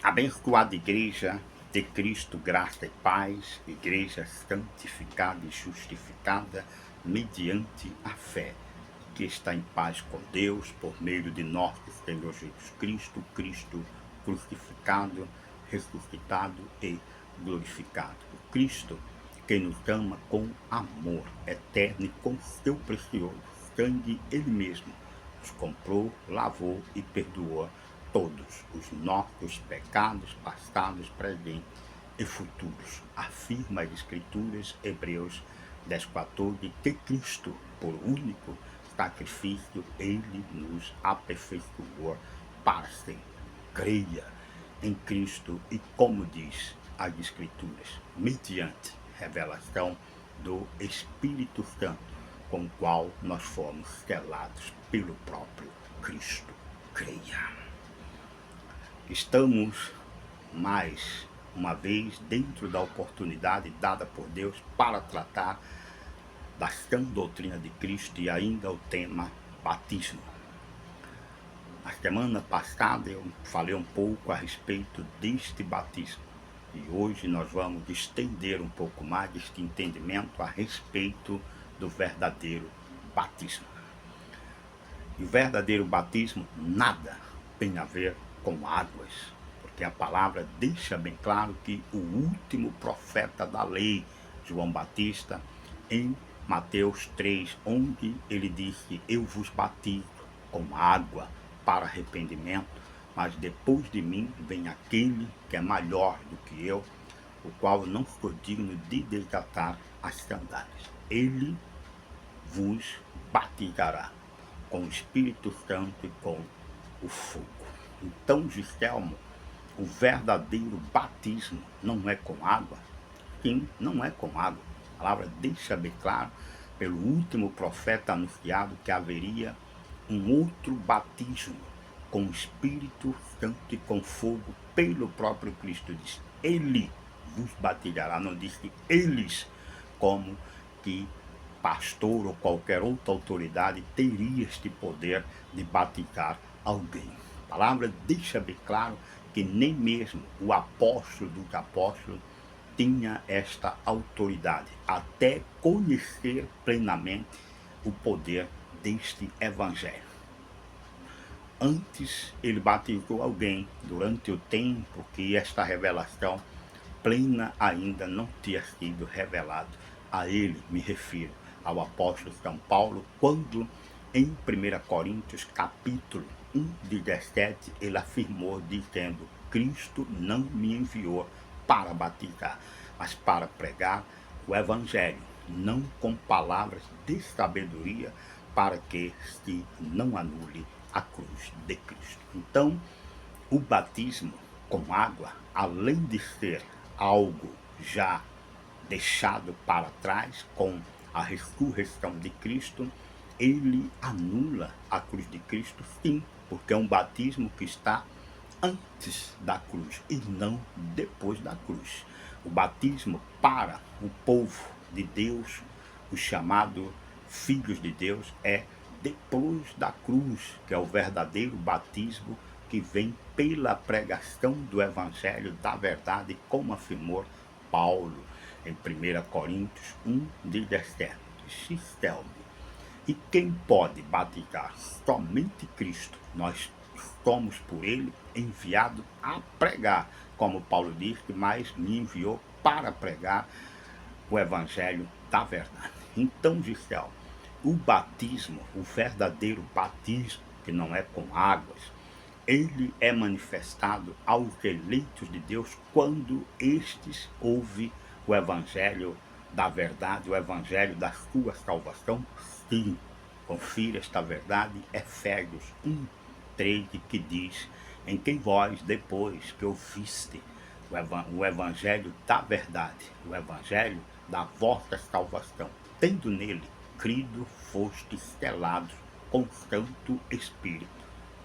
Abençoada Igreja de Cristo, graça e paz, Igreja santificada e justificada mediante a fé, que está em paz com Deus por meio de nosso Senhor Jesus Cristo, Cristo crucificado, ressuscitado e glorificado. O Cristo que nos ama com amor eterno e com seu precioso sangue, Ele mesmo nos comprou, lavou e perdoou todos os nossos pecados passados, presentes e futuros. Afirma as Escrituras, Hebreus 10:14, que Cristo, por único sacrifício, Ele nos aperfeiçoou para sempre. Creia em Cristo e, como diz as Escrituras, mediante revelação do Espírito Santo, com o qual nós fomos selados pelo próprio Cristo. Creia. Estamos mais uma vez dentro da oportunidade dada por Deus para tratar da sã doutrina de Cristo e ainda o tema batismo. Na semana passada eu falei um pouco a respeito deste batismo e hoje nós vamos estender um pouco mais este entendimento a respeito do verdadeiro batismo. E o verdadeiro batismo nada tem a ver com águas, porque a palavra deixa bem claro que o último profeta da lei, João Batista, em Mateus 3, onde ele disse: eu vos batizo com água para arrependimento, mas depois de mim vem aquele que é maior do que eu, o qual não sou digno de desatar as sandálias. Ele vos batizará com o Espírito Santo e com o fogo. Então, Gistelmo, o verdadeiro batismo não é com água? Sim, não é com água. A palavra deixa bem claro, pelo último profeta anunciado, que haveria um outro batismo com o Espírito Santo e com fogo pelo próprio Cristo. Diz: ele vos batizará, não diz que eles, como que pastor ou qualquer outra autoridade teria este poder de batizar alguém. A palavra deixa bem claro que nem mesmo o apóstolo dos apóstolos tinha esta autoridade, até conhecer plenamente o poder deste evangelho. Antes ele batizou alguém durante o tempo que esta revelação plena ainda não tinha sido revelado a ele, me refiro ao apóstolo São Paulo, quando em 1 Coríntios capítulo 1:17 ele afirmou dizendo: Cristo não me enviou para batizar, mas para pregar o evangelho, não com palavras de sabedoria, para que se não anule a cruz de Cristo. Então, o batismo com água, além de ser algo já deixado para trás com a ressurreição de Cristo, ele anula a cruz de Cristo, sim, porque é um batismo que está antes da cruz e não depois da cruz. O batismo para o povo de Deus, os chamados filhos de Deus, é depois da cruz, que é o verdadeiro batismo que vem pela pregação do Evangelho da verdade, como afirmou Paulo em 1 Coríntios 1:17. Gistelmo, e quem pode batizar? Somente Cristo. Nós somos por ele enviados a pregar, como Paulo diz, mas me enviou para pregar o Evangelho da verdade. Então, Gistelmo, o batismo, o verdadeiro batismo, que não é com águas, ele é manifestado aos eleitos de Deus quando estes ouvem o Evangelho da verdade, o Evangelho da sua salvação. Sim, confira esta verdade, Efésios 1:13, que diz: em quem vós, depois que ouviste o Evangelho da verdade, o Evangelho da vossa salvação, tendo nele crido, fostes selados com o Santo Espírito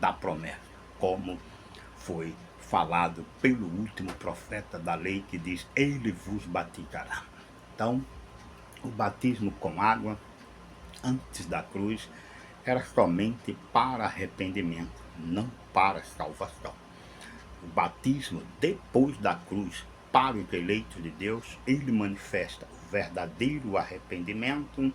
da promessa, como foi falado pelo último profeta da lei, que diz: ele vos batizará. Então, o batismo com água antes da cruz era somente para arrependimento, não para salvação. o batismo depois da cruz para os eleitos de Deus, ele manifesta o verdadeiro arrependimento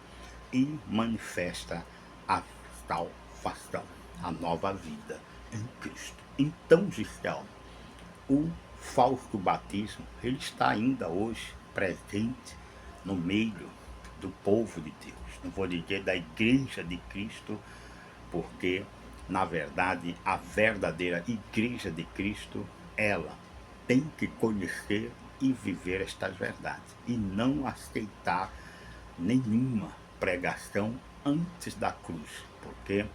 e manifesta a salvação, a nova vida em Cristo. Então, Gisele, o falso batismo, ele está ainda hoje presente no meio do povo de Deus. Não vou dizer da igreja de Cristo, porque, na verdade, a verdadeira igreja de Cristo, ela tem que conhecer e viver estas verdades, e não aceitar nenhuma pregação antes da cruz, porque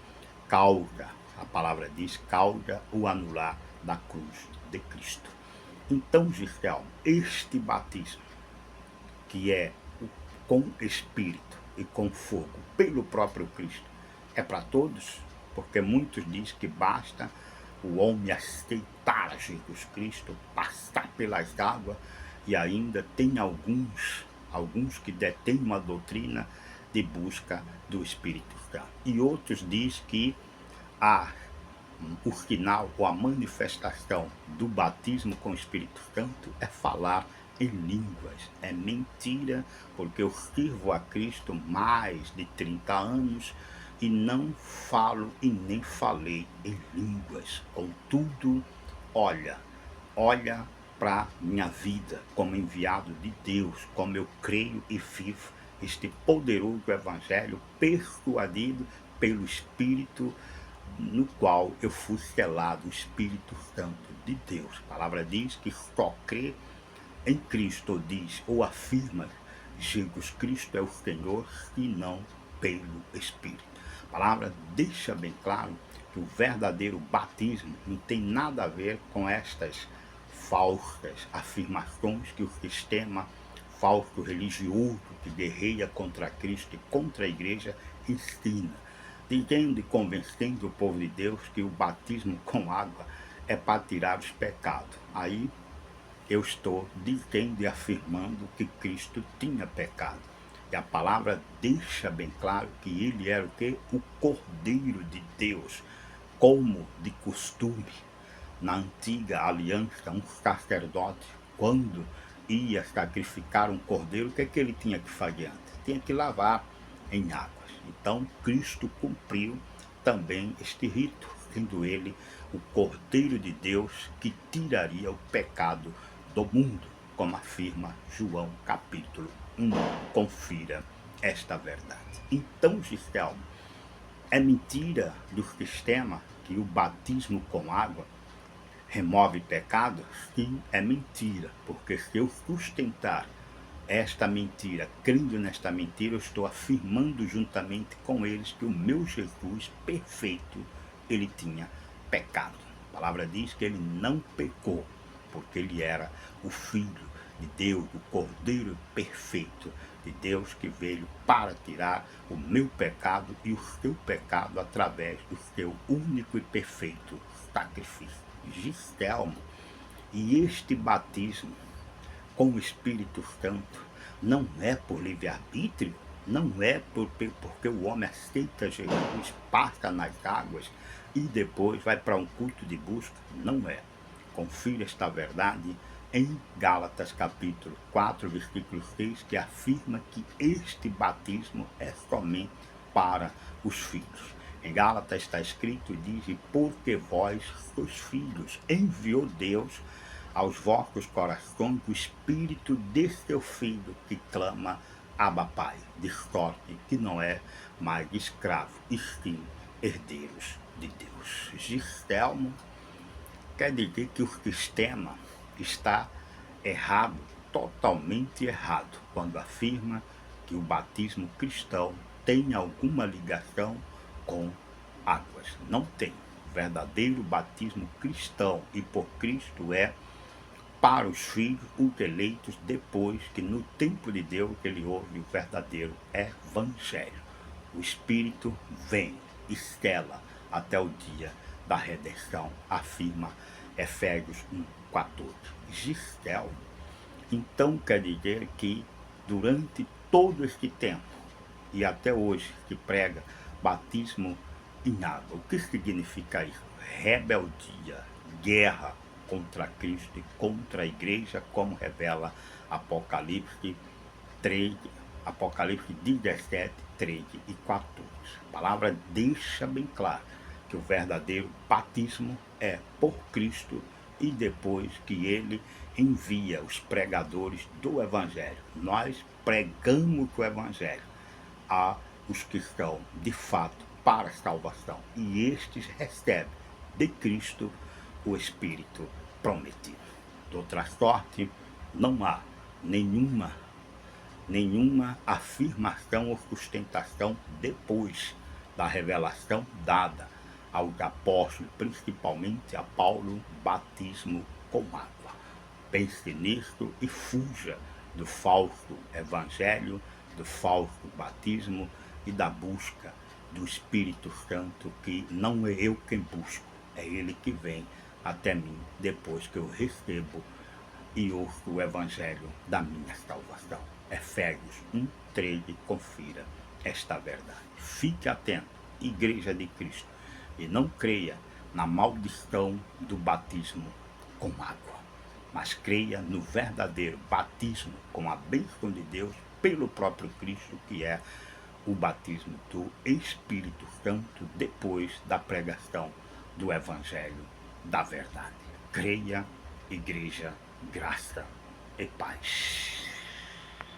causa, a palavra diz, causa o anular da cruz de Cristo. Então, Gisele, este batismo, que é com Espírito e com fogo, pelo próprio Cristo, é para todos, porque muitos dizem que basta o homem aceitar Jesus Cristo, passar pelas águas, e ainda tem alguns que detêm uma doutrina de busca do Espírito Santo. E outros dizem que o sinal ou a manifestação do batismo com o Espírito Santo é falar em línguas. É mentira, porque eu sirvo a Cristo mais de 30 anos e não falo e nem falei em línguas. Contudo, olha para minha vida como enviado de Deus, como eu creio e vivo este poderoso evangelho persuadido pelo Espírito, no qual eu fui selado, o Espírito Santo de Deus. A palavra diz que só crê em Cristo, diz ou afirma Jesus Cristo é o Senhor, e não pelo Espírito. A palavra deixa bem claro que o verdadeiro batismo não tem nada a ver com estas falsas afirmações que o sistema falso religioso que guerreia contra Cristo e contra a igreja ensina, dizendo e convencendo o povo de Deus que o batismo com água é para tirar os pecados. Aí eu estou dizendo e afirmando que Cristo tinha pecado. E a palavra deixa bem claro que ele era o quê? O Cordeiro de Deus, como de costume. Na antiga aliança, um sacerdote, quando ia sacrificar um cordeiro, o que é que ele tinha que fazer antes? Tinha que lavar em águas. Então, Cristo cumpriu também este rito, sendo ele o Cordeiro de Deus que tiraria o pecado do mundo, como afirma João capítulo 1. Confira esta verdade. Então, Gisele, é mentira do sistema que o batismo com água remove pecado? Sim, é mentira, porque se eu sustentar esta mentira, crendo nesta mentira, eu estou afirmando juntamente com eles que o meu Jesus perfeito, ele tinha pecado. A palavra diz que ele não pecou, porque ele era o Filho de Deus, o Cordeiro perfeito de Deus, que veio para tirar o meu pecado e o seu pecado através do seu único e perfeito sacrifício. Gisele, e este batismo com o Espírito Santo não é por livre-arbítrio, não é porque o homem aceita Jesus, passa nas águas e depois vai para um culto de busca, não é. Confira esta verdade em Gálatas capítulo 4, versículo 6, que afirma que este batismo é somente para os filhos. Em Gálatas está escrito, diz, e porque vós sois filhos, enviou Deus aos vossos corações o Espírito de seu Filho, que clama, Abba Pai, de sorte que não é mais escravo, e sim herdeiros de Deus. Gisele, quer dizer que o sistema está errado, totalmente errado, quando afirma que o batismo cristão tem alguma ligação com águas. Não tem. O verdadeiro batismo cristão e por Cristo é para os filhos, os eleitos, depois que no tempo de Deus ele ouve o verdadeiro evangelho. O Espírito vem e sela até o dia da redenção, afirma Efésios 1,14. Gisele, então quer dizer que durante todo este tempo e até hoje que prega batismo em água. O que significa isso? Rebeldia, guerra contra Cristo e contra a igreja, como revela Apocalipse 13, Apocalipse 17, 13 e 14. A palavra deixa bem claro que o verdadeiro batismo é por Cristo e depois que ele envia os pregadores do Evangelho. Nós pregamos o Evangelho a os que estão de fato para a salvação, e estes recebem de Cristo o Espírito prometido. De outra sorte, não há nenhuma afirmação ou sustentação depois da revelação dada aos apóstolos, principalmente a Paulo, batismo com água. Pense nisto e fuja do falso evangelho, do falso batismo e da busca do Espírito Santo, que não é eu quem busco, é ele que vem até mim depois que eu recebo e ouço o evangelho da minha salvação. Efésios 1:13, confira esta verdade. Fique atento, Igreja de Cristo, e não creia na maldição do batismo com água, mas creia no verdadeiro batismo com a bênção de Deus pelo próprio Cristo, que é o batismo do Espírito Santo depois da pregação do Evangelho da verdade. Creia, igreja, graça e paz.